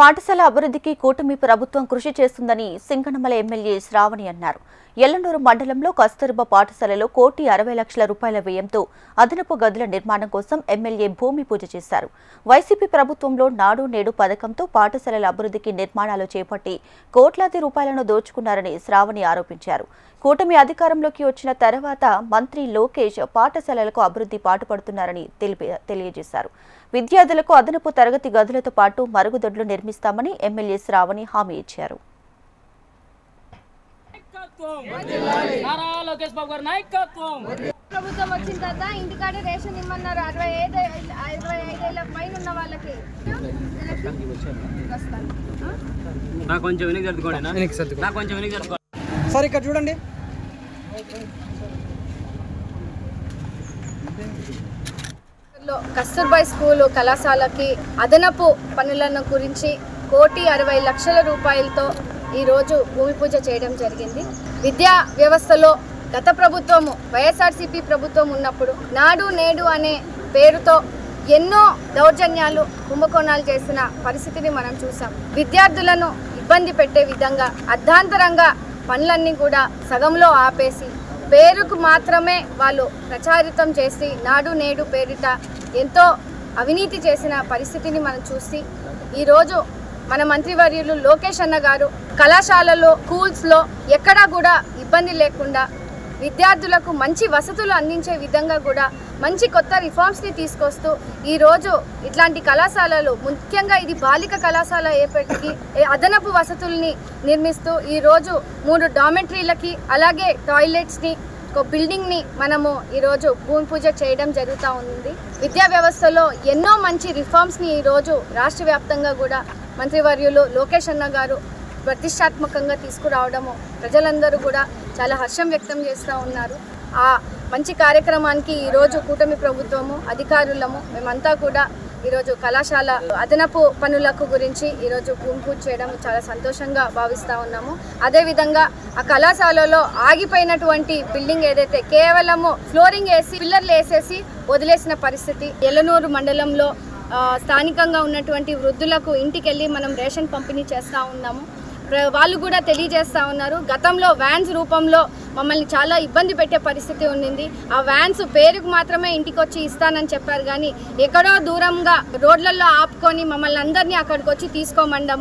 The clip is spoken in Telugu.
పాఠశాల అభివృద్ధికి కూటమి ప్రభుత్వం కృషి చేస్తుందని సింగనమల ఎమ్మెల్యే శ్రావణి అన్నారు. ఎల్లనూరు మండలంలో కస్తూర్బా పాఠశాలలో 1,60,00,000 రూపాయల వ్యయంతో అదనపు గదుల నిర్మాణం కోసం ఎమ్మెల్యే భూమి పూజ చేశారు. వైసీపీ ప్రభుత్వంలో నాడు నేడు పథకంతో పాఠశాలల అభివృద్ధికి నిర్మాణాలు చేపట్టి కోట్లాది రూపాయలను దోచుకున్నారని శ్రావణి ఆరోపించారు. కూటమి అధికారంలోకి వచ్చిన తర్వాత మంత్రి లోకేష్ పాఠశాలలకు అభివృద్ధి పాటుపడుతున్నారని తెలియజేశారు. విద్యార్థులకు అదనపు తరగతి గదులతో పాటు మరుగుదొడ్లు నిర్మిస్తామని ఎమ్మెల్యే శ్రావణి హామీ ఇచ్చారు. ప్రభుత్వం వచ్చిన తర్వాత ఇంటికాడే రేషన్ ఇమ్మన్నారు. 65 పైన ఉన్న వాళ్ళకి సార్ ఇక్కడ చూడండి. కస్తూర్బా స్కూలు కళాశాలకి అదనపు పనులను గురించి 1,60,00,000 రూపాయలతో ఈరోజు భూమి పూజ చేయడం జరిగింది. విద్యా వ్యవస్థలో గత ప్రభుత్వము వైఎస్ఆర్సీపీ ప్రభుత్వం ఉన్నప్పుడు నాడు నేడు అనే పేరుతో ఎన్నో దౌర్జన్యాలు కుంభకోణాలు చేసిన పరిస్థితిని మనం చూసాం. విద్యార్థులను ఇబ్బంది పెట్టే విధంగా అర్ధాంతరంగా పనులన్నీ కూడా సగంలో ఆపేసి పేరుకు మాత్రమే వాళ్ళు ప్రచారితం చేసి నాడు నేడు పేరిట ఎంతో అవినీతి చేసిన పరిస్థితిని మనం చూసి ఈరోజు మన మంత్రివర్యులు లోకేష్ అన్న గారు కళాశాలలో స్కూల్స్లో ఎక్కడా కూడా ఇబ్బంది లేకుండా విద్యార్థులకు మంచి వసతులు అందించే విధంగా కూడా మంచి కొత్త రిఫార్మ్స్ని తీసుకొస్తూ ఈరోజు ఇట్లాంటి కళాశాలలు ముఖ్యంగా ఇది బాలిక కళాశాల ఏపటికి అదనపు వసతుల్ని నిర్మిస్తూ ఈరోజు 3 డార్మెటరీలకి అలాగే టాయిలెట్స్ని ఒక బిల్డింగ్ని మనము ఈరోజు భూమి పూజ చేయడం జరుగుతూ ఉంది. విద్యా వ్యవస్థలో ఎన్నో మంచి రిఫార్మ్స్ని ఈరోజు రాష్ట్ర వ్యాప్తంగా కూడా మంత్రివర్యులు లోకేష్ అన్న గారు ప్రతిష్టాత్మకంగా తీసుకురావడము ప్రజలందరూ కూడా చాలా హర్షం వ్యక్తం చేస్తూ ఉన్నారు. ఆ మంచి కార్యక్రమానికి ఈరోజు కూటమి ప్రభుత్వము అధికారులము మేమంతా కూడా ఈరోజు కళాశాల అదనపు పనులకు గురించి ఈరోజు భూమి పూజ చేయడం చాలా సంతోషంగా భావిస్తూ ఉన్నాము. అదేవిధంగా ఆ కళాశాలలో ఆగిపోయినటువంటి బిల్డింగ్ ఏదైతే కేవలము ఫ్లోరింగ్ వేసి పిల్లర్లు వేసేసి వదిలేసిన పరిస్థితి. ఎల్లనూరు మండలంలో స్థానికంగా ఉన్నటువంటి వృద్ధులకు ఇంటికి వెళ్ళి మనం రేషన్ పంపిణీ చేస్తూ ఉన్నాము. వాళ్ళు కూడా తెలియజేస్తూ ఉన్నారు, గతంలో వ్యాన్స్ రూపంలో మమ్మల్ని చాలా ఇబ్బంది పెట్టే పరిస్థితి ఉండింది. ఆ వ్యాన్స్ పేరుకు మాత్రమే ఇంటికి వచ్చి ఇస్తానని చెప్పారు, కానీ ఎక్కడో దూరంగా రోడ్లలో ఆపుకొని మమ్మల్ని అందరినీ అక్కడికి వచ్చి తీసుకోమండం.